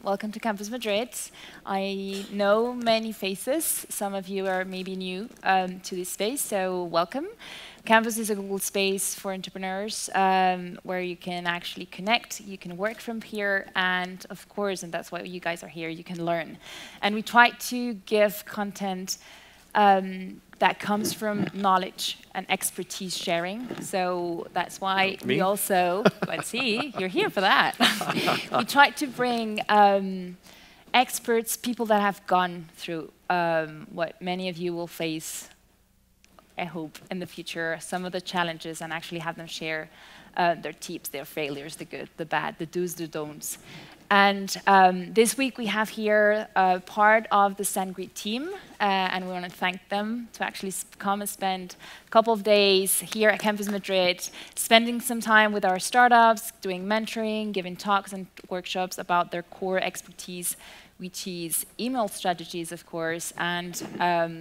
Welcome to Campus Madrid. I know many faces. Some of you are maybe new to this space, so welcome. Campus is a Google space for entrepreneurs where you can actually connect, you can work from here, and of course, and that's why you guys are here, you can learn. And we try to give content that comes from knowledge and expertise sharing. So that's why we also, let's see, you're here for that. We try to bring experts, people that have gone through what many of you will face, I hope, in the future, some of the challenges, and actually have them share their tips, their failures, the good, the bad, the do's, the don'ts. And this week we have here part of the SendGrid team, and we want to thank them to actually come and spend a couple of days here at Campus Madrid, spending some time with our startups, doing mentoring, giving talks and workshops about their core expertise, which is email strategies, of course. And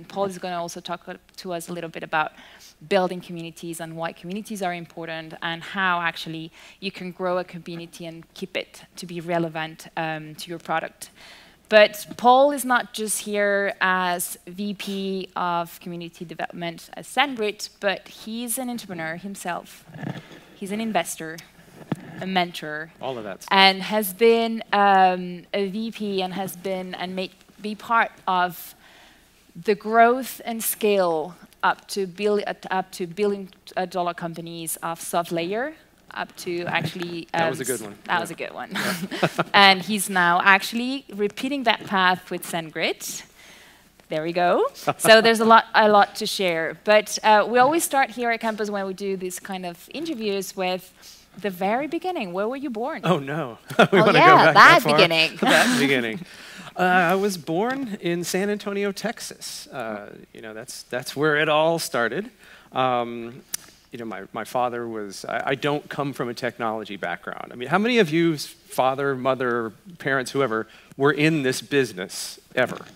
Paul is going to also talk to us a little bit about building communities and why communities are important and how actually you can grow a community and keep it to be relevant to your product. But Paul is not just here as VP of Community Development at SendGrid, but he's an entrepreneur himself. He's an investor, a mentor, all of that stuff. And has been a VP and has been and be part of the growth and scale up to billion-dollar companies of SoftLayer, up to actually that was a good one. That was a good one. Yeah. And he's now actually repeating that path with SendGrid. There we go. So there's a lot to share. But we always start here at campus when we do these kind of interviews with the very beginning. Where were you born? Oh no. Oh yeah, that beginning. That beginning. I was born in San Antonio, Texas. You know, that's where it all started. You know, my father was. I don't come from a technology background. I mean, how many of you's father, mother, parents, whoever, were in this business ever?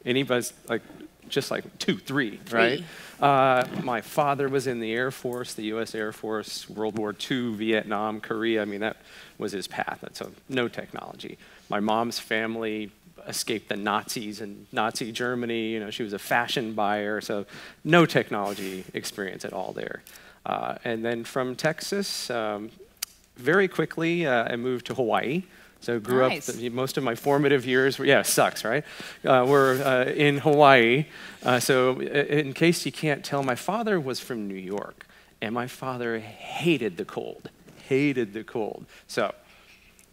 Anybody's like, just like 2, 3, right? My father was in the Air Force, the U.S. Air Force, World War II, Vietnam, Korea. I mean, that was his path. So no technology. My mom's family escaped the Nazis in Nazi Germany. You know, she was a fashion buyer, so no technology experience at all there. And then from Texas, very quickly, I moved to Hawaii. So grew up, most of my formative years, yeah, sucks, right? Were in Hawaii. So in case you can't tell, my father was from New York, and my father hated the cold, So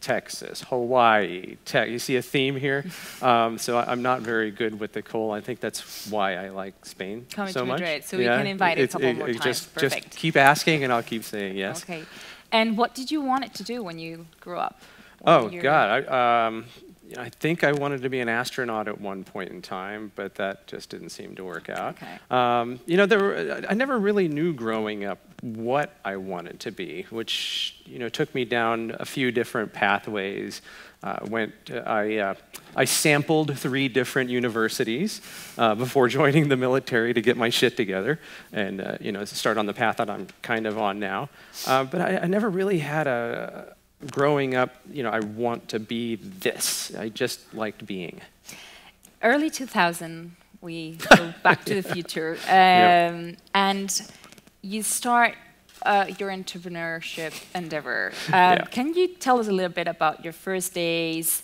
Texas, Hawaii, you see a theme here? So I'm not very good with the cold. I think that's why I like Spain so much. Coming to Madrid, so we can invite a couple more times. Just keep asking, and I'll keep saying yes. Okay. And what did you want it to do when you grew up? Oh, God. I think I wanted to be an astronaut at one point in time, but that just didn't seem to work out. Okay. You know, I never really knew growing up what I wanted to be, which, you know, took me down a few different pathways. I sampled 3 different universities before joining the military to get my shit together and, you know, start on the path that I'm kind of on now. But I never really had growing up, you know, I want to be this. I just liked being. Early 2000, we go back to the future. And you start your entrepreneurship endeavor. Can you tell us a little bit about your first days,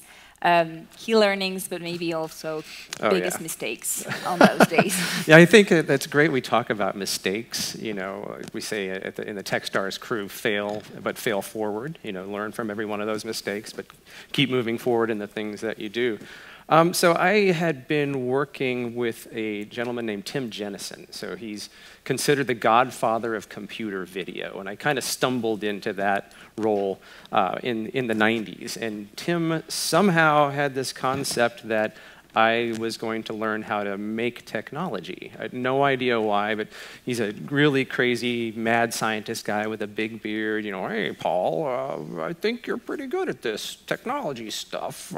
key learnings, but maybe also biggest mistakes on those days? Yeah, I think that's great. We talk about mistakes. You know, we say in the Techstars crew, fail, but fail forward. You know, learn from every one of those mistakes, but keep moving forward in the things that you do. So I had been working with a gentleman named Tim Jennison. So he's considered the godfather of computer video. And I kind of stumbled into that role in the 90s. And Tim somehow had this concept that I was going to learn how to make technology. I had no idea why, but he's a really crazy, mad scientist guy with a big beard. You know, hey, Paul, I think you're pretty good at this technology stuff.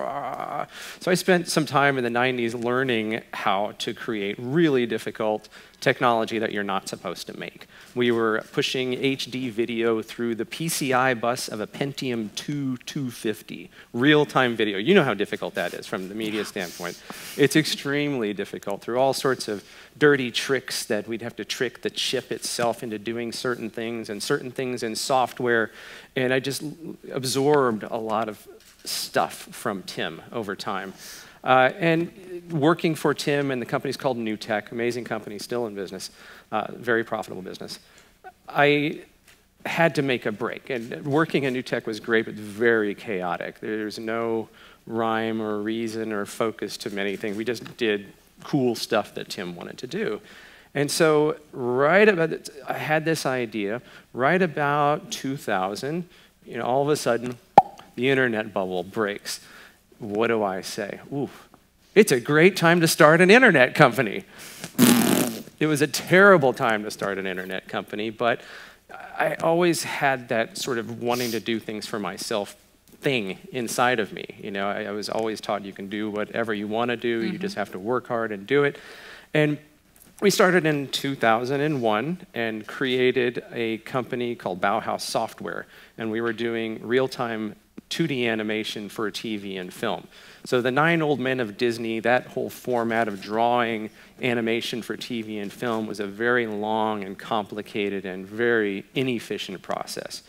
So I spent some time in the 90s learning how to create really difficult technology that you're not supposed to make. We were pushing HD video through the PCI bus of a Pentium 2 250, real-time video. You know how difficult that is from the media standpoint. It's extremely difficult through all sorts of dirty tricks that we'd have to trick the chip itself into doing certain things and certain things in software. And I just absorbed a lot of stuff from Tim over time. And working for Tim, and the company's called New Tech, amazing company, still in business, very profitable business. I had to make a break, and working at New Tech was great, but very chaotic. There's no rhyme or reason or focus to many things. We just did cool stuff that Tim wanted to do. And so I had this idea, right about 2000, all of a sudden, the internet bubble breaks. What do I say? Ooh, it's a great time to start an internet company. It was a terrible time to start an internet company, but I always had that sort of wanting to do things for myself thing inside of me. I was always taught you can do whatever you want to do, you just have to work hard and do it. And we started in 2001 and created a company called Bauhaus Software, and we were doing real-time 2D animation for TV and film. So the 9 Old Men of Disney, that whole format of drawing animation for TV and film was a very long and complicated and very inefficient process.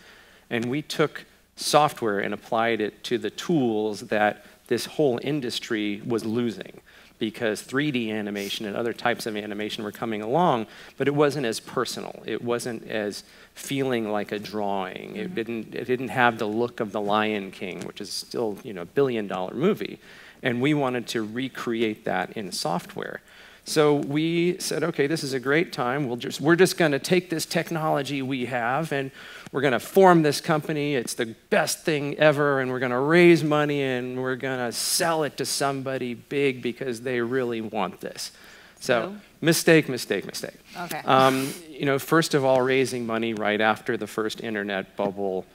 And we took software and applied it to the tools that this whole industry was losing, because 3D animation and other types of animation were coming along, but it wasn't as personal. It wasn't as feeling like a drawing. It didn't have the look of The Lion King, which is still a billion-dollar movie. And we wanted to recreate that in software. So we said, okay, this is a great time. We're just going to take this technology we have, and we're going to form this company. It's the best thing ever, and we're going to raise money, and we're going to sell it to somebody big because they really want this. So mistake. Okay. First of all, raising money right after the first internet bubble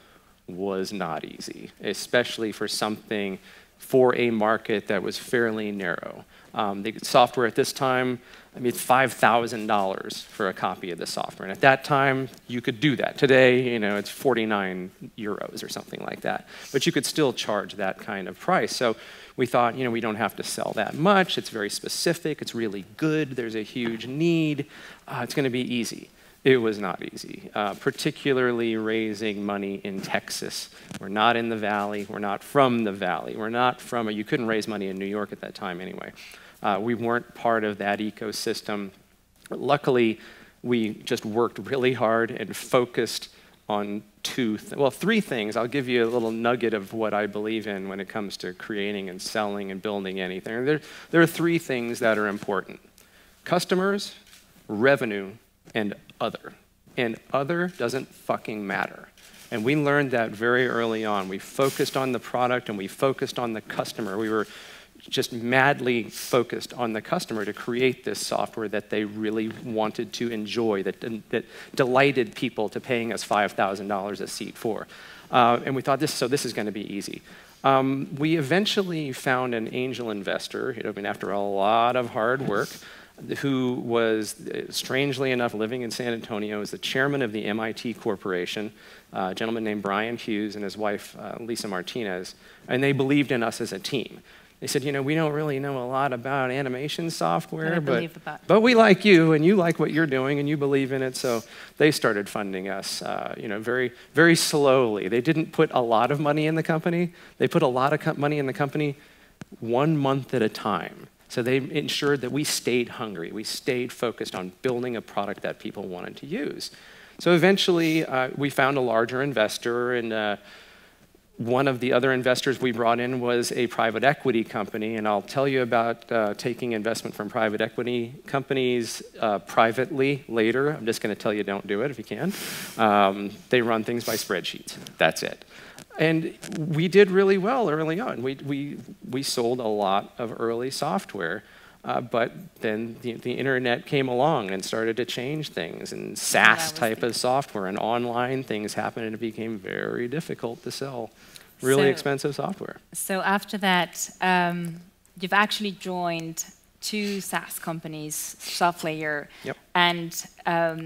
was not easy, especially for something for a market that was fairly narrow. The software at this time, it's $5,000 for a copy of the software. And at that time, you could do that. Today, it's 49 euros or something like that. But you could still charge that kind of price. So we thought, we don't have to sell that much. It's very specific. It's really good. There's a huge need. It's going to be easy. It was not easy, particularly raising money in Texas. We're not in the Valley. We're not from the Valley. You couldn't raise money in New York at that time anyway. We weren't part of that ecosystem. Luckily, we just worked really hard and focused on three things. I'll give you a little nugget of what I believe in when it comes to creating and selling and building anything. There are 3 things that are important: customers, revenue, and other. And other doesn't fucking matter. And we learned that very early on. We focused on the product and we focused on the customer. We were just madly focused on the customer to create this software that they really wanted to enjoy, that delighted people to paying us $5,000 a seat for. And we thought, this is going to be easy. We eventually found an angel investor, after a lot of hard work, who was, strangely enough, living in San Antonio, as the chairman of the MIT Corporation, a gentleman named Brian Hughes and his wife, Lisa Martinez, and they believed in us as a team. They said, we don't really know a lot about animation software, but we like you, and you like what you're doing, and you believe in it, so they started funding us, very, very slowly. They didn't put a lot of money in the company. They put a lot of money in the company 1 month at a time. So they ensured that we stayed hungry. We stayed focused on building a product that people wanted to use. So eventually, we found a larger investor, and one of the other investors we brought in was a private equity company, and I'll tell you about taking investment from private equity companies privately later. I'm just going to tell you don't do it if you can. They run things by spreadsheets. That's it. And we did really well early on. We sold a lot of early software, but then the internet came along and started to change things, and SaaS type of software and online things happened, and it became very difficult to sell really expensive software. So after that, you've actually joined 2 SaaS companies, SoftLayer, and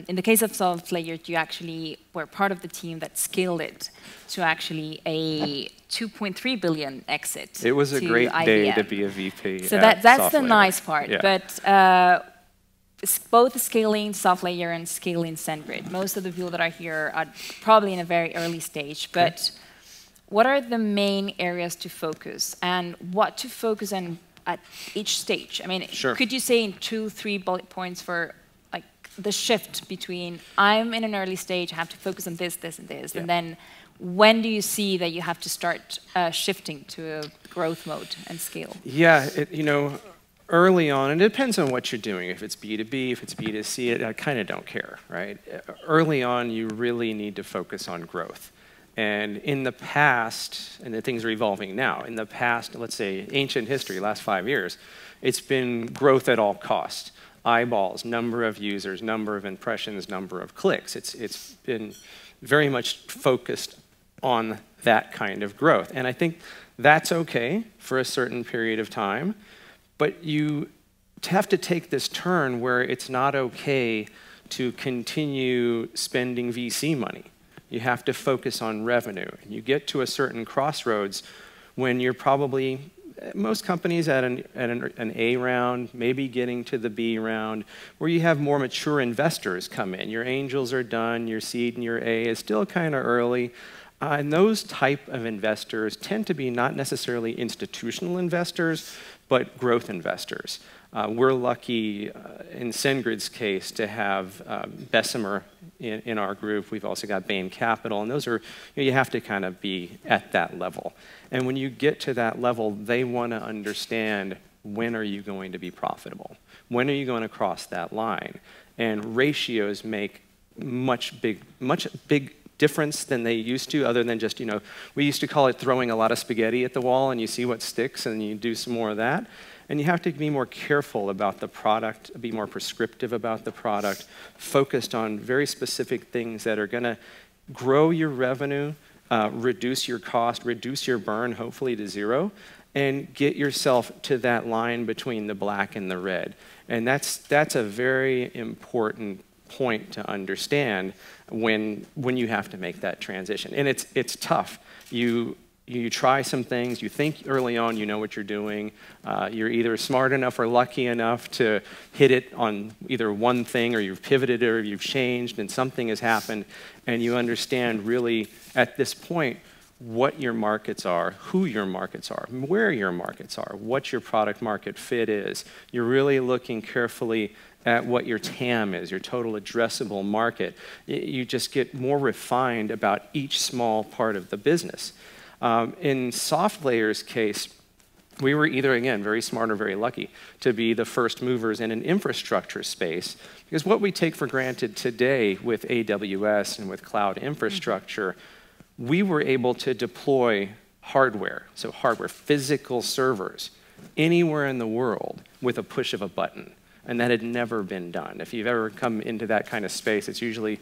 in the case of SoftLayer, you actually were part of the team that scaled it to actually a 2.3 billion exit. It was a great day to be a VP. So that's SoftLayer. The nice part. Yeah. But both scaling SoftLayer and scaling SendGrid. Most of the people that are here are probably in a very early stage, but what are the main areas to focus and what to focus on at each stage? I mean, could you say in 2, 3 bullet points for like the shift between I'm in an early stage, I have to focus on this, this, and this, and then when do you see that you have to start shifting to a growth mode and scale? Yeah, early on, and it depends on what you're doing. If it's B2B, if it's B2C, I kind of don't care, right? Early on, you really need to focus on growth. And in the past, and the things are evolving now, in the past, let's say ancient history, last 5 years, it's been growth at all costs. Eyeballs, number of users, number of impressions, number of clicks. It's been very much focused on that kind of growth. And I think that's okay for a certain period of time, but you have to take this turn where it's not okay to continue spending VC money. You have to focus on revenue. And you get to a certain crossroads when you're probably, most companies at an A round, maybe getting to the B round, where you have more mature investors come in. Your angels are done, your seed and your A is still kind of early. And those type of investors tend to be not necessarily institutional investors, but growth investors. We're lucky in SendGrid's case to have Bessemer in our group. We've also got Bain Capital, and those are, you have to kind of be at that level. And when you get to that level, they want to understand, when are you going to be profitable? When are you going to cross that line? And ratios make much big difference than they used to, other than just, we used to call it throwing a lot of spaghetti at the wall and you see what sticks and you do some more of that. And you have to be more careful about the product, be more prescriptive about the product, focused on very specific things that are going to grow your revenue, reduce your cost, reduce your burn, hopefully to zero, and get yourself to that line between the black and the red. And that's a very important point to understand when you have to make that transition. And it's tough. You try some things, you think early on you know what you're doing, you're either smart enough or lucky enough to hit it on either one thing, or you've pivoted or you've changed and something has happened, and you understand really at this point what your markets are, who your markets are, where your markets are, what your product market fit is. You're really looking carefully at what your TAM is, your total addressable market. You just get more refined about each small part of the business. In SoftLayer's case, we were either, again, very smart or very lucky to be the first movers in an infrastructure space, because what we take for granted today with AWS and with cloud infrastructure, we were able to deploy hardware, so hardware, physical servers, anywhere in the world with a push of a button. And that had never been done. If you've ever come into that kind of space, it's usually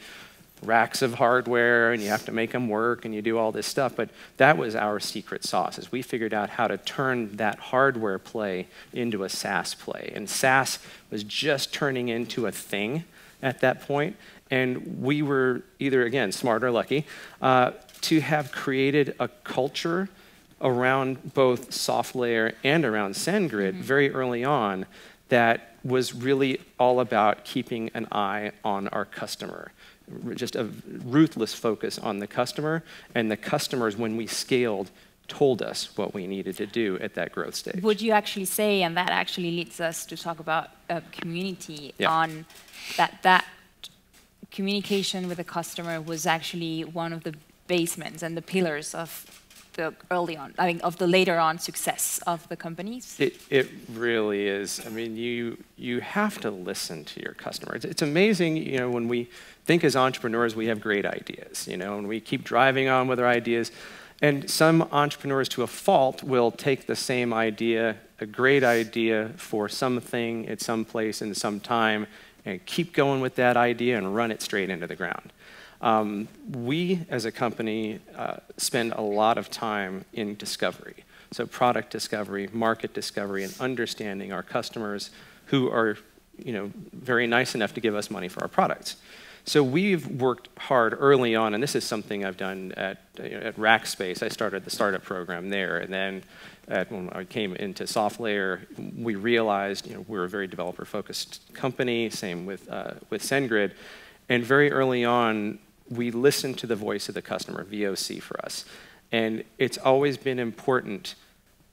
racks of hardware, and you have to make them work, and you do all this stuff. But that was our secret sauce, is we figured out how to turn that hardware play into a SaaS play. And SaaS was just turning into a thing at that point. And we were either, again, smart or lucky, to have created a culture around both SoftLayer and around SendGrid very early on that was really all about keeping an eye on our customer. Just a ruthless focus on the customer, and the customers, when we scaled, told us what we needed to do at that growth stage. Would you actually say, and that actually leads us to talk about community, on that communication with the customer was actually one of the basements and the pillars of the early on, I mean, of the later on success of the companies? It really is. I mean, you have to listen to your customers. It's amazing, when we think as entrepreneurs, we have great ideas, and we keep driving on with our ideas. And some entrepreneurs, to a fault, will take the same idea, a great idea for something at some place in some time, and keep going with that idea and run it straight into the ground. We, as a company, spend a lot of time in discovery. So product discovery, market discovery, and understanding our customers who are very nice enough to give us money for our products. So we've worked hard early on, and this is something I've done at Rackspace. I started the startup program there, and then when I came into SoftLayer, we realized we're a very developer-focused company. Same with SendGrid, and very early on, we listened to the voice of the customer, VOC for us, and it's always been important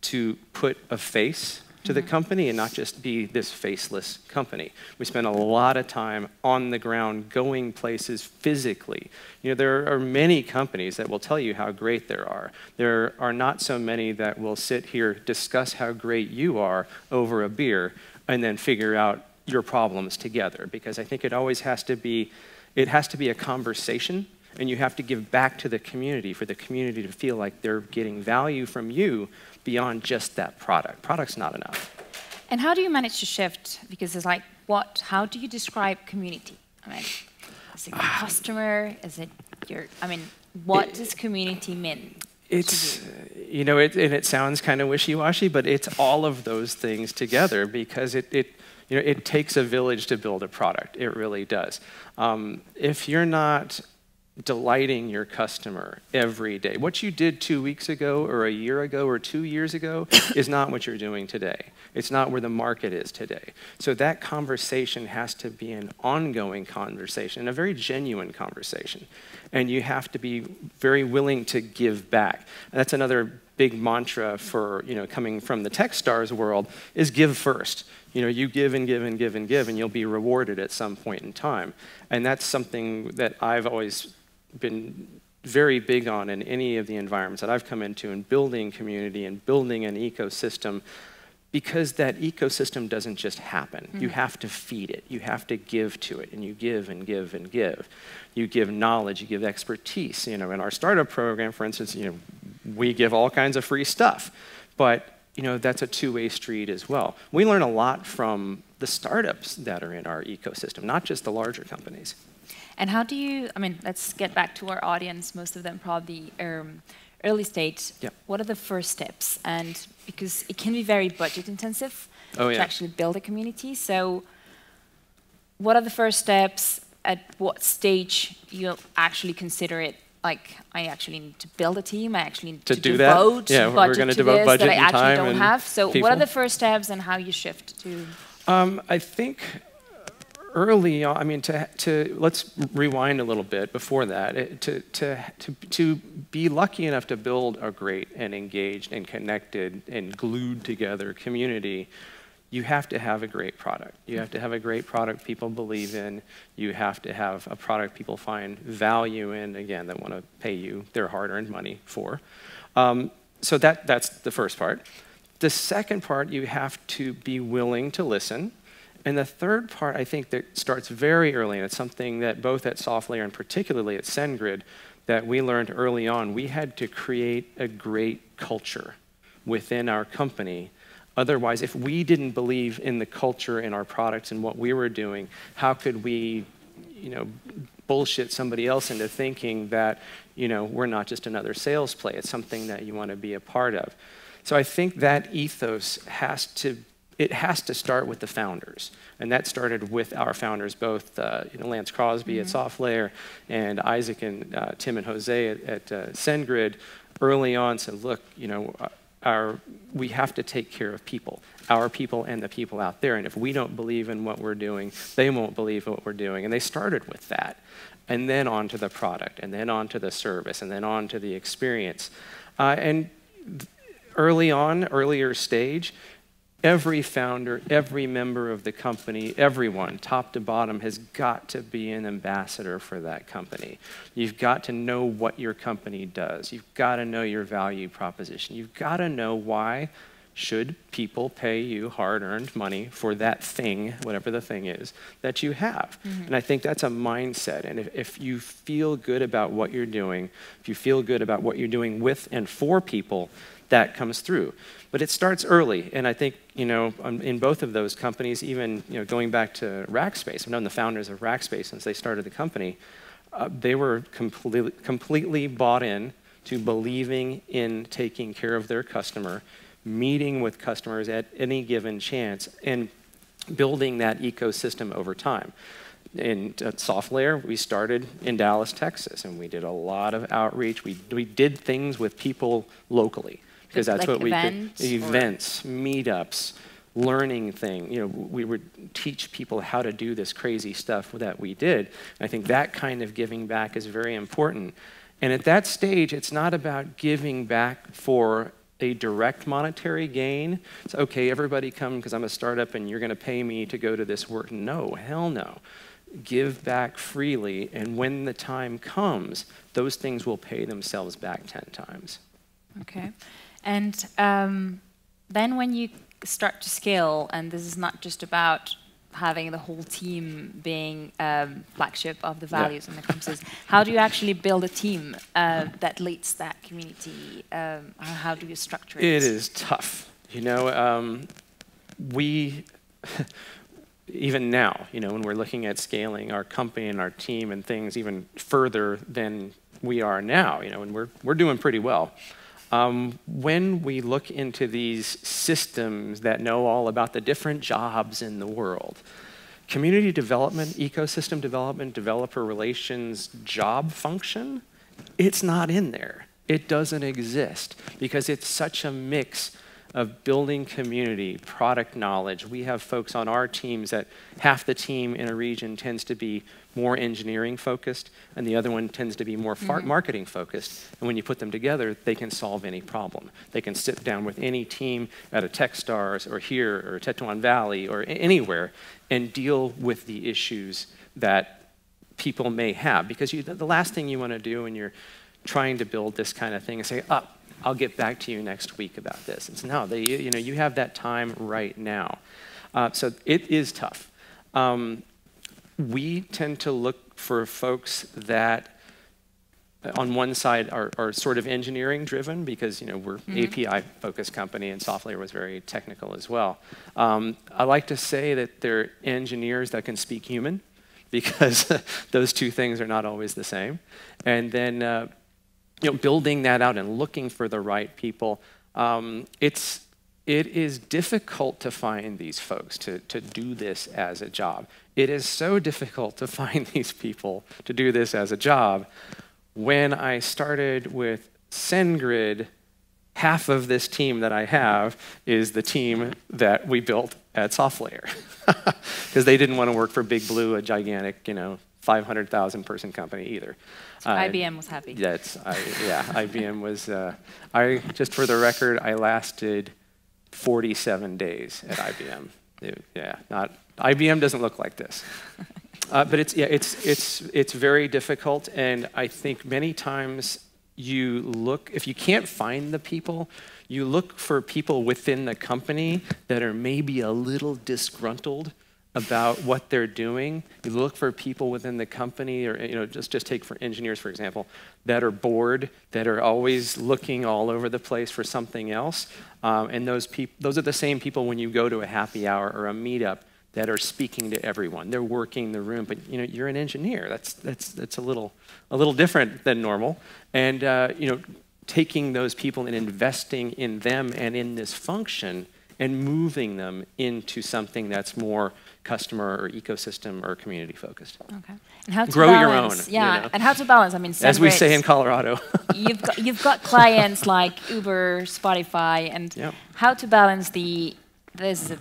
to put a face to the company and not just be this faceless company. We spend a lot of time on the ground, going places physically. There are many companies that will tell you how great there are. There are not so many that will sit here, discuss how great you are over a beer, and then figure out your problems together. Because I think it always has to be, a conversation, and you have to give back to the community for the community to feel like they're getting value from you beyond just that product. Product's not enough. And how do you manage to shift? Because it's like, how do you describe community? I mean, is it your customer? Is it what does community mean? It's, and it sounds kind of wishy-washy, but it's all of those things together because it takes a village to build a product. It really does. If you're not delighting your customer every day. What you did 2 weeks ago or a year ago or 2 years ago is not what you're doing today. It's not where the market is today. So that conversation has to be an ongoing conversation, a very genuine conversation. And you have to be very willing to give back. And that's another big mantra for, coming from the Techstars world is give first. You give and give and give and give, and you'll be rewarded at some point in time. And that's something that I've always been very big on in any of the environments that I've come into, in building community and building an ecosystem, because that ecosystem doesn't just happen. You have to feed it. You have to give to it, and you give and give and give. You give knowledge, you give expertise. In our startup program, for instance, we give all kinds of free stuff, but that's a two-way street as well. We learn a lot from the startups that are in our ecosystem, not just the larger companies. And how do you, let's get back to our audience, most of them probably early stage. Yep. What are the first steps? And because it can be very budget intensive to actually build a community. So what are the first steps? At what stage you'll actually consider it? Like, I actually need to build a team. I actually need to devote that. We're going to devote budget that I and time actually don't have. So people. what are the first steps and how you shift to? I think early on, let's rewind a little bit before that. To be lucky enough to build a great and engaged and connected and glued together community, you have to have a great product. You have to have a great product people believe in. You have to have a product people find value in, again, that want to pay you their hard-earned money for. So that's the first part. The second part, you have to be willing to listen. And the third part, I think, that starts very early, and it's something that both at SoftLayer and particularly at SendGrid that we learned early on. We had to create a great culture within our company. Otherwise, if we didn't believe in the culture, in our products, and what we were doing, how could we, bullshit somebody else into thinking that, we're not just another sales play. It's something that you want to be a part of. So I think that ethos has to start with the founders. And that started with our founders, both Lance Crosby at SoftLayer and Isaac and Tim and Jose at SendGrid early on said, look, we have to take care of people, our people and the people out there. And if we don't believe in what we're doing, they won't believe what we're doing. And they started with that. And then on to the product, and then on to the service, and then on to the experience. And earlier stage, every founder, every member of the company, everyone, top to bottom, has got to be an ambassador for that company. You've got to know what your company does. You've got to know your value proposition. You've got to know why should people pay you hard-earned money for that thing, whatever the thing is, that you have? And I think that's a mindset. And if you feel good about what you're doing, if you feel good about what you're doing with and for people, that comes through. But it starts early. And I think, in both of those companies, even going back to Rackspace, I've known the founders of Rackspace since they started the company. They were completely bought in to believing in taking care of their customer, meeting with customers at any given chance, and building that ecosystem over time. In SoftLayer, we started in Dallas, Texas, and we did a lot of outreach. We did things with people locally, because that's like what we did. Events, meetups, learning thing. We would teach people how to do this crazy stuff that we did. And I think that kind of giving back is very important. And at that stage, it's not about giving back for a direct monetary gain. It's okay, everybody come because I'm a startup and you're going to pay me to go to this work. No, hell no. Give back freely, and when the time comes, those things will pay themselves back 10 times. Okay. And then when you start to scale, and this is not just about having the whole team being flagship of the values and the campuses, how do you actually build a team that leads that community? How do you structure it? It is tough. We, even now, when we're looking at scaling our company and our team and things even further than we are now, and we're doing pretty well. When we look into these systems that know all about the different jobs in the world, community development, ecosystem development, developer relations, job function, it's not in there. It doesn't exist because it's such a mix of building community, product knowledge. We have folks on our teams that half the team in a region tends to be more engineering focused, and the other one tends to be more marketing focused. And when you put them together, they can solve any problem. They can sit down with any team at a Techstars or here or Tetuan Valley or anywhere and deal with the issues that people may have. Because the last thing you want to do when you're trying to build this kind of thing is say, I'll get back to you next week about this. It's no, you have that time right now. So it is tough. We tend to look for folks that, on one side, are sort of engineering driven because we're API focused company and SoftLayer was very technical as well. I like to say that they're engineers that can speak human because those two things are not always the same. And then building that out and looking for the right people, it is difficult to find these folks to do this as a job. It is so difficult to find these people to do this as a job. When I started with SendGrid, half of this team that I have is the team that we built at SoftLayer because they didn't want to work for Big Blue, a gigantic, 500,000 person company either. So IBM was happy. Yeah, IBM was, just for the record, I lasted 47 days at IBM. IBM doesn't look like this. But it's very difficult, and I think many times if you can't find the people, you look for people within the company that are maybe a little disgruntled about what they're doing. You look for people within the company, or just take for engineers, for example, that are bored, that are always looking all over the place for something else. And those are the same people when you go to a happy hour or a meetup that are speaking to everyone. They're working the room, but you're an engineer. That's a little different than normal. And taking those people and investing in them and in this function and moving them into something that's more customer or ecosystem or community focused. Okay. And how to grow balance, your own. And how to balance. I mean, as we say in Colorado. you've got clients like Uber, Spotify, and how to balance this is a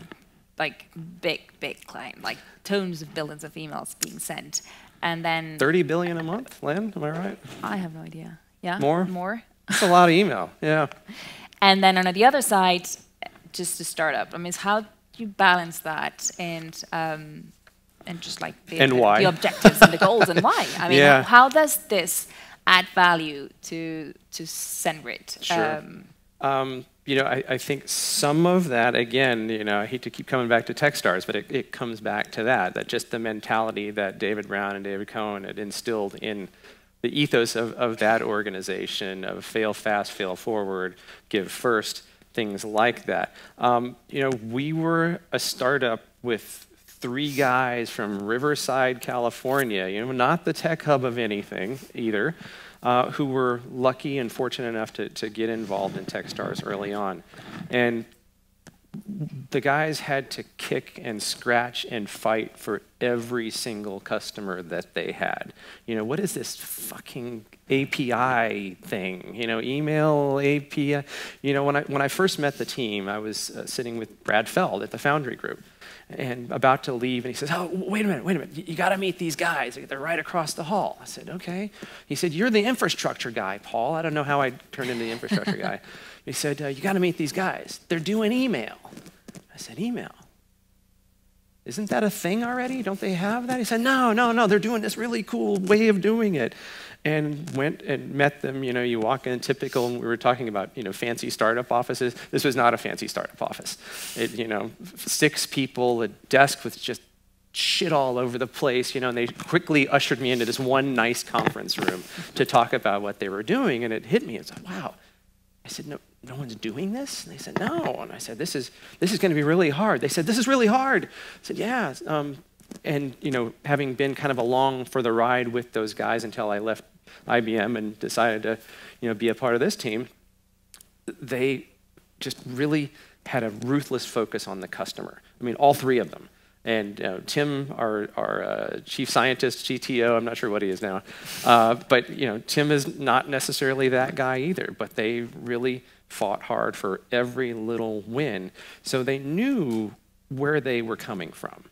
big client, like tons of billions of emails being sent, and then 30 billion a month, Lynn, am I right? I have no idea. Yeah. More. That's a lot of email. Yeah. And then on the other side, just a startup. I mean, how do you balance that and just like the objectives and the goals and why? I mean, yeah. how does this add value to SendGrid? Sure. I think some of that, again, I hate to keep coming back to Techstars, but it comes back to that just the mentality that David Brown and David Cohen had instilled in the ethos of that organization of fail fast, fail forward, give first, things like that. We were a startup with 3 guys from Riverside, California, not the tech hub of anything either, who were lucky and fortunate enough to get involved in Techstars early on. And the guys had to kick and scratch and fight for every single customer that they had. What is this fucking API thing? Email API. When I first met the team, I was sitting with Brad Feld at the Foundry Group and about to leave, and he says, "Oh, wait a minute. You got to meet these guys. They're right across the hall." I said, "Okay." He said, "You're the infrastructure guy, Paul." I don't know how I turned into the infrastructure guy. He said, "You got to meet these guys. They're doing email." I said, "Email? Isn't that a thing already? Don't they have that?" He said, No, they're doing this really cool way of doing it. And went and met them. You walk in typical, we were talking about, fancy startup offices. This was not a fancy startup office. 6 people, a desk with just shit all over the place, and they quickly ushered me into this one nice conference room to talk about what they were doing, and it hit me. It's like, wow. I said, no one's doing this? And they said, no. And I said, this is going to be really hard. They said, this is really hard. I said, yeah. And having been kind of along for the ride with those guys until I left IBM and decided to, be a part of this team, they just really had a ruthless focus on the customer. I mean, all 3 of them. And Tim, our chief scientist, CTO, I'm not sure what he is now, but Tim is not necessarily that guy either. But they really fought hard for every little win, so they knew where they were coming from.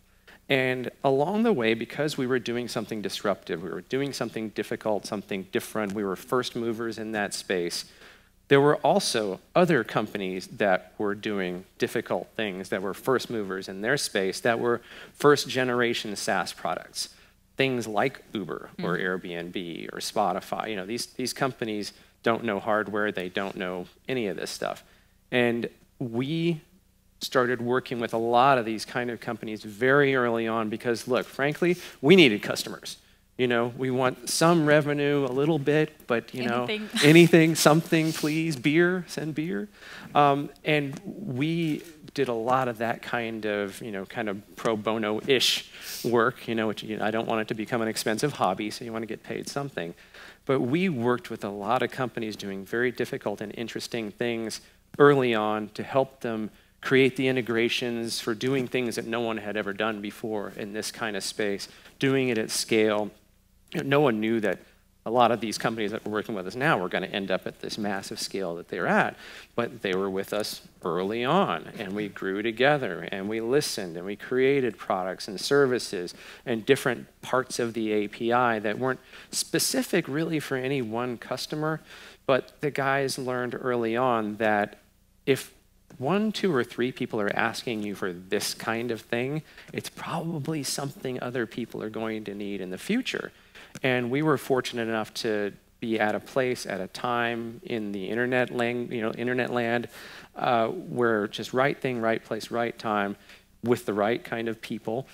And along the way, because we were doing something disruptive, we were doing something difficult, something different, we were first movers in that space, there were also other companies that were doing difficult things, that were first movers in their space, that were first generation SaaS products. Things like Uber or Airbnb or Spotify. These companies don't know hardware, they don't know any of this stuff. And we started working with a lot of these kind of companies very early on because, look, frankly, we needed customers. We want some revenue, a little bit, but anything, something, please, beer, send beer. And we did a lot of that kind of pro bono-ish work, which I don't want it to become an expensive hobby, so you want to get paid something. But we worked with a lot of companies doing very difficult and interesting things early on to help them create the integrations for doing things that no one had ever done before in this kind of space, doing it at scale. No one knew that a lot of these companies that were working with us now were going to end up at this massive scale that they're at, but they were with us early on, and we grew together, and we listened, and we created products and services and different parts of the API that weren't specific really for any one customer, but the guys learned early on that if 1, 2, or 3 people are asking you for this kind of thing, it's probably something other people are going to need in the future. And we were fortunate enough to be at a place, at a time in the internet land, where just right thing, right place, right time, with the right kind of people.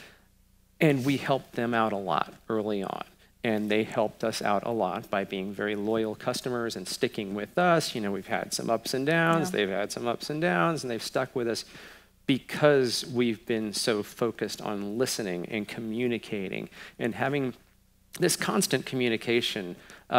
And we helped them out a lot early on. And they helped us out a lot by being very loyal customers and sticking with us. We've had some ups and downs, they've had some ups and downs, and they've stuck with us because we've been so focused on listening and communicating and having this constant communication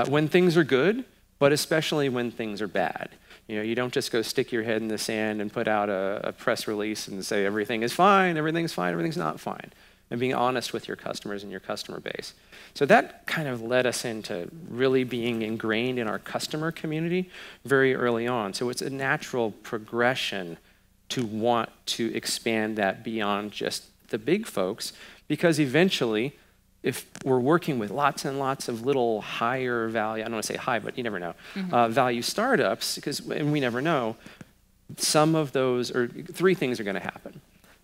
when things are good, but especially when things are bad. You don't just go stick your head in the sand and put out a press release and say everything is fine, everything's not fine. And being honest with your customers and your customer base. So that kind of led us into really being ingrained in our customer community very early on. So it's a natural progression to want to expand that beyond just the big folks, because eventually, if we're working with lots and lots of little higher value, I don't want to say high, but you never know, value startups, and we never know, some of those, or 3 things are going to happen.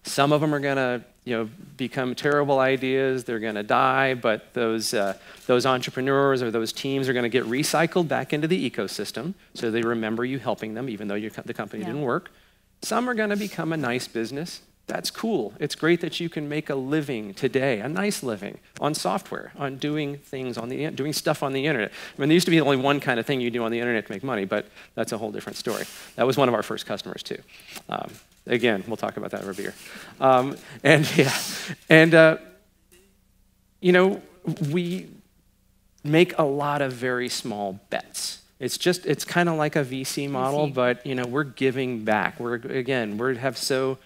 Some of them are going to become terrible ideas. They're going to die, but those entrepreneurs or those teams are going to get recycled back into the ecosystem, so they remember you helping them, even though the company didn't work. Some are going to become a nice business. That's cool. It's great that you can make a living today, a nice living, on software, on doing things doing stuff on the internet. I mean, there used to be only one kind of thing you do on the internet to make money, but that's a whole different story. That was one of our first customers too. Again, we'll talk about that over beer. We make a lot of very small bets. It's kind of like a VC model, but we're giving back. We have so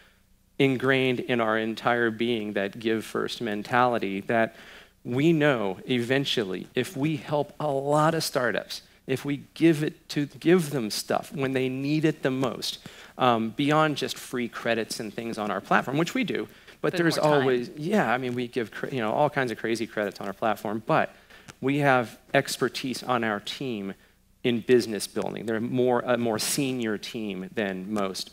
ingrained in our entire being that give first mentality that we know eventually if we help a lot of startups, if we give them stuff when they need it the most, beyond just free credits and things on our platform, which we do, but there's always, we give all kinds of crazy credits on our platform, but we have expertise on our team in business building. They're a more senior team than most,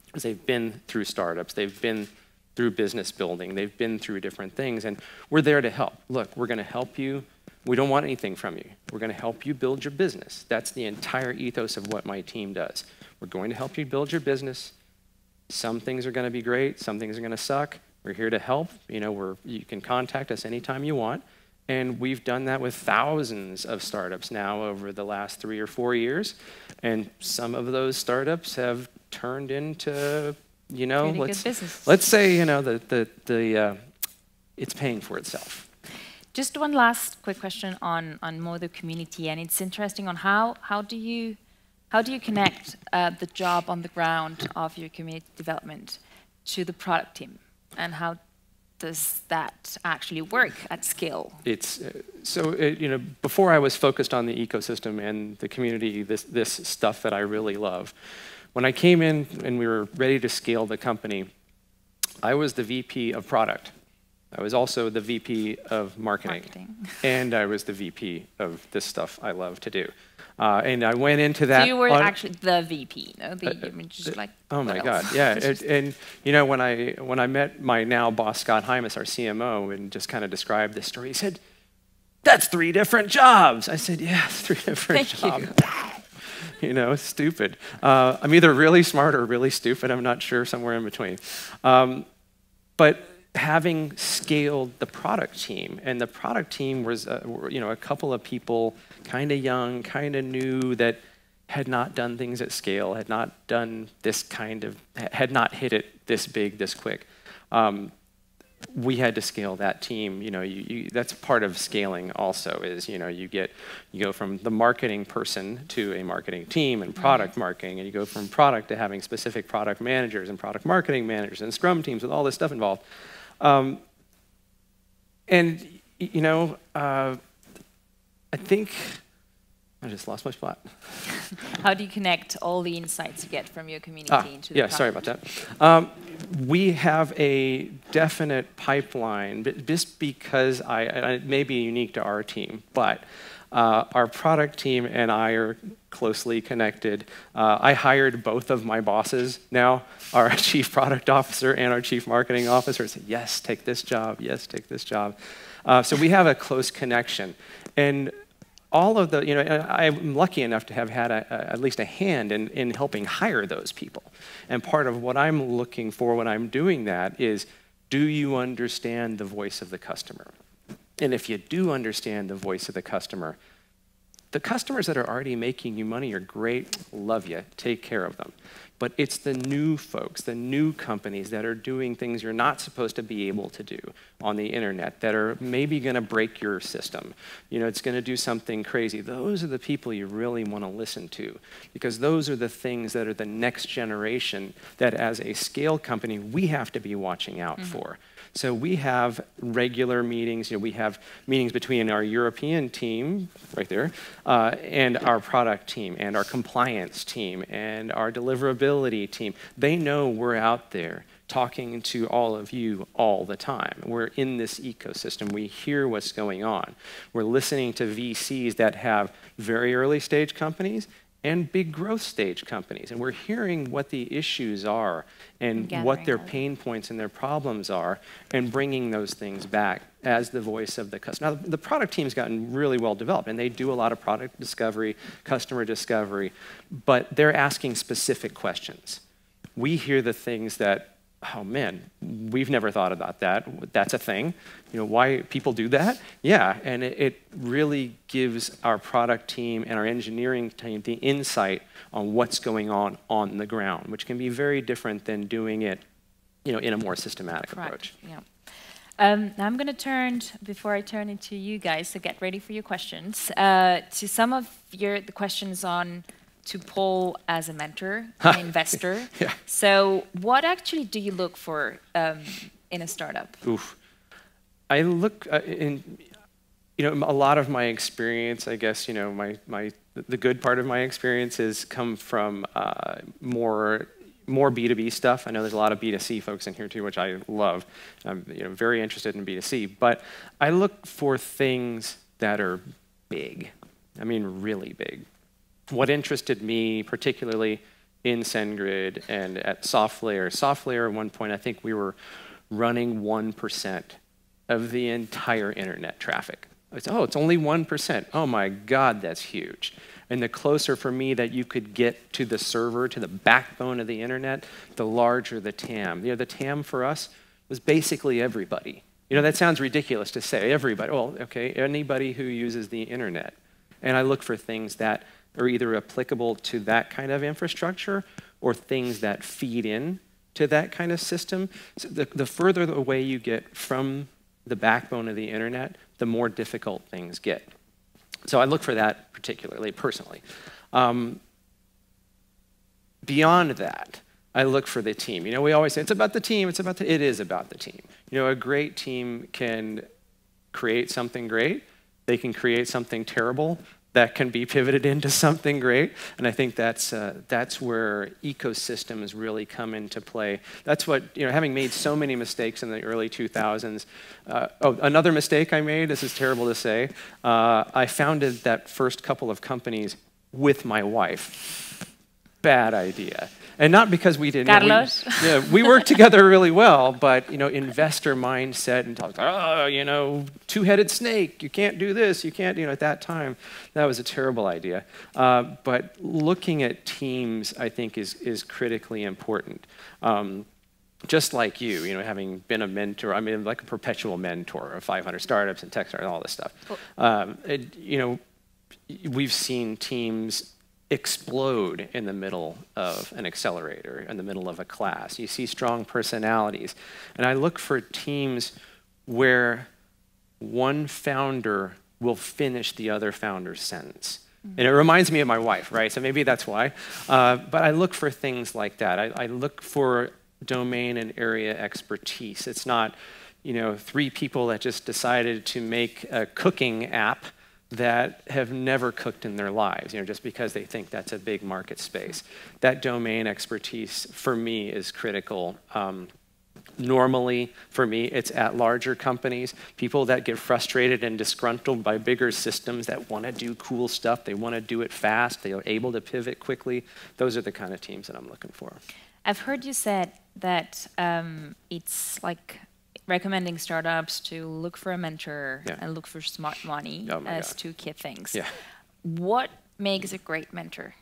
because they've been through startups, they've been through business building, they've been through different things, and we're there to help. Look, we're going to help you. We don't want anything from you. We're going to help you build your business. That's the entire ethos of what my team does. We're going to help you build your business. Some things are going to be great. Some things are going to suck. We're here to help. You can contact us anytime you want. And we've done that with thousands of startups now over the last 3 or 4 years. And some of those startups have turned into, let's say, it's paying for itself. Just one last quick question on more the community, and it's interesting on how do you connect the job on the ground of your community development to the product team, and how does that actually work at scale? Before I was focused on the ecosystem and the community, this stuff that I really love. When I came in and we were ready to scale the company, I was the VP of product. I was also the VP of marketing. And I was the VP of this stuff I love to do. And I went into that. So you were actually the VP, no? Oh my God, yeah. When I met my now boss, Scott Hymas, our CMO, and just kind of described this story, he said, "That's 3 different jobs." I said, "Yeah, 3 different jobs." It's stupid. I'm either really smart or really stupid. I'm not sure, somewhere in between. But having scaled the product team, and the product team was, a couple of people, kind of young, kind of new, that had not done things at scale, had not done this had not hit it this big, this quick. We had to scale that team. That's part of scaling also, is you go from the marketing person to a marketing team and product marketing, and you go from product to having specific product managers and product marketing managers and scrum teams with all this stuff involved. I think I just lost my spot. How do you connect all the insights you get from your community into the product? Sorry about that. We have a definite pipeline, just because it may be unique to our team, but our product team and I are closely connected. I hired both of my bosses now, our chief product officer and our chief marketing officer, said, "Yes, take this job. Yes, take this job." So we have a close connection. And all of I'm lucky enough to have had at least a hand in helping hire those people. And part of what I'm looking for when I'm doing that is, do you understand the voice of the customer? And if you do understand the voice of the customers that are already making you money are great, love you, take care of them. But it's the new folks, the new companies that are doing things you're not supposed to be able to do on the internet, that are maybe going to break your system. It's going to do something crazy. Those are the people you really want to listen to, because those are the things that are the next generation that, as a scale company, we have to be watching out for. So we have regular meetings. We have meetings between our European team, right there, and our product team, and our compliance team, and our deliverability team. They know we're out there talking to all of you all the time. We're in this ecosystem. We hear what's going on. We're listening to VCs that have very early stage companies and big growth stage companies. And we're hearing what the issues are and what their pain points and their problems are, and bringing those things back as the voice of the customer. Now, the product team's gotten really well developed, and they do a lot of product discovery, customer discovery, but they're asking specific questions. We hear the things that, oh man, we've never thought about that. That's a thing. You know, why people do that? Yeah, and it really gives our product team and our engineering team the insight on what's going on the ground, which can be very different than doing it, you know, in a more systematic approach. Yeah. Now I'm going to turn, before I turn it to you guys, so get ready for your questions, to some of the questions on to Paul as a mentor, an investor. Yeah. So what actually do you look for in a startup? Oof. I look in, you know, a lot of my experience, I guess, you know, the good part of my experiences come from more B2B stuff. I know there's a lot of B2C folks in here too, which I love. I'm, you know, very interested in B2C, but I look for things that are big. I mean, really big. What interested me particularly in SendGrid and at SoftLayer at one point, I think we were running 1% of the entire internet traffic. It's only 1%. Oh my God, that's huge. And the closer for me that you could get to the server, to the backbone of the internet, the larger the TAM. You know, the TAM for us was basically everybody. You know, that sounds ridiculous to say, everybody. Well, okay, anybody who uses the internet. And I look for things that are either applicable to that kind of infrastructure or things that feed in to that kind of system. So the further away you get from the backbone of the internet, the more difficult things get. So I look for that particularly, personally. Beyond that, I look for the team. You know, we always say, it's about the team, it is about the team. You know, a great team can create something great, they can create something terrible, that can be pivoted into something great, and I think that's where ecosystems really come into play. That's what, you know, having made so many mistakes in the early 2000s. Another mistake I made, this is terrible to say, I founded that first couple of companies with my wife. Bad idea. And not because we didn't. Carlos? We worked together really well, but, you know, investor mindset and talk, oh, you know, two-headed snake, you can't do this, you can't, you know, at that time, that was a terrible idea. But looking at teams, I think, is critically important. Just like you know, having been a mentor, I mean, like a perpetual mentor of 500 startups and tech startups and all this stuff. You know, we've seen teams explode in the middle of an accelerator, in the middle of a class. You see strong personalities. And I look for teams where one founder will finish the other founder's sentence. And it reminds me of my wife, right? So maybe that's why. But I look for things like that. I look for domain and area expertise. It's not, you know, 3 people that just decided to make a cooking app that have never cooked in their lives, you know, just because they think that's a big market space. That domain expertise, for me, is critical. Normally, for me, it's at larger companies, people that get frustrated and disgruntled by bigger systems that want to do cool stuff, they want to do it fast, they are able to pivot quickly. Those are the kind of teams that I'm looking for. I've heard you said that it's like recommending startups to look for a mentor and look for smart money as 2 key things. Yeah. What makes a great mentor?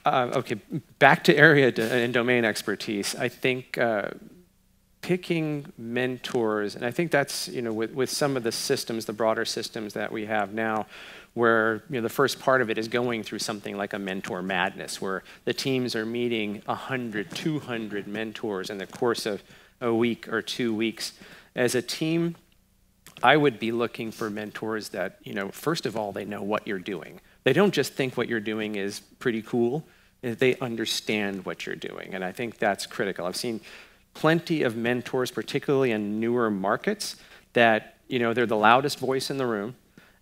Okay, back to area and domain expertise. I think picking mentors, and I think that's, you know, with some of the systems, the broader systems that we have now, where, you know, the first part of it is going through something like a mentor madness, where the teams are meeting 100, 200 mentors in the course of a week or 2 weeks. As a team, I would be looking for mentors that, you know, first of all, they know what you're doing. They don't just think what you're doing is pretty cool, they understand what you're doing, and I think that's critical. I've seen plenty of mentors, particularly in newer markets, that, you know, they're the loudest voice in the room,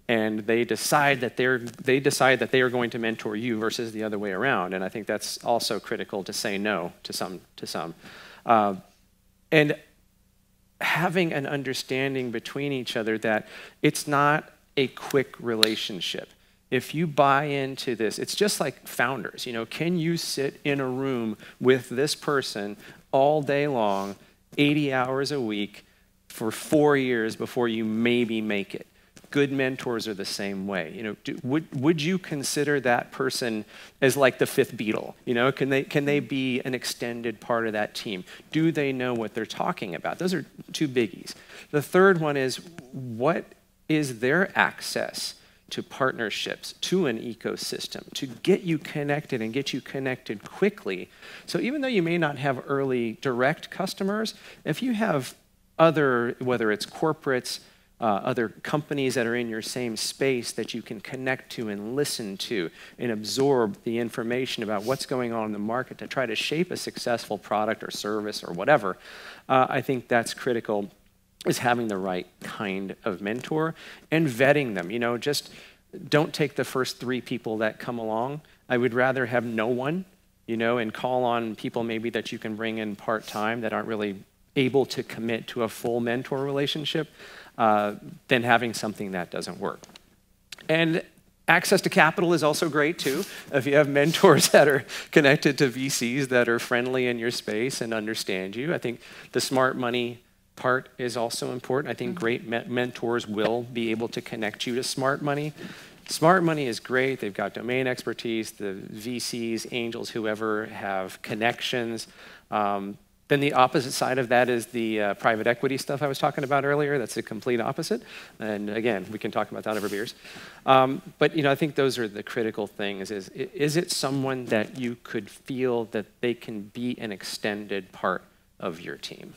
and they decide that they are going to mentor you versus the other way around, and I think that's also critical to say no to some. And having an understanding between each other that it's not a quick relationship. if you buy into this, it's just like founders, can you sit in a room with this person all day long, 80 hours a week for 4 years before you maybe make it? Good mentors are the same way. Would you consider that person as like the fifth Beatle? Can they be an extended part of that team? Do they know what they're talking about? Those are two biggies. The third one is, what is their access to partnerships, to an ecosystem, to get you connected and get you connected quickly? So even though you may not have early direct customers, if you have other, whether it's corporates, other companies that are in your same space that you can connect to and listen to and absorb the information about what's going on in the market to try to shape a successful product or service or whatever, I think that's critical, is having the right kind of mentor and vetting them. Just don't take the first 3 people that come along. I would rather have no one, and call on people maybe that you can bring in part-time that aren't really able to commit to a full mentor relationship, than having something that doesn't work. And access to capital is also great too. If you have mentors that are connected to VCs that are friendly in your space and understand you, I think the smart money part is also important. I think great mentors will be able to connect you to smart money. Smart money is great. They've got domain expertise. The VCs, angels, whoever have connections. Then the opposite side of that is the private equity stuff I was talking about earlier. That's the complete opposite. And again, we can talk about that over beers. But I think those are the critical things. Is it someone that you could feel that they can be an extended part of your team?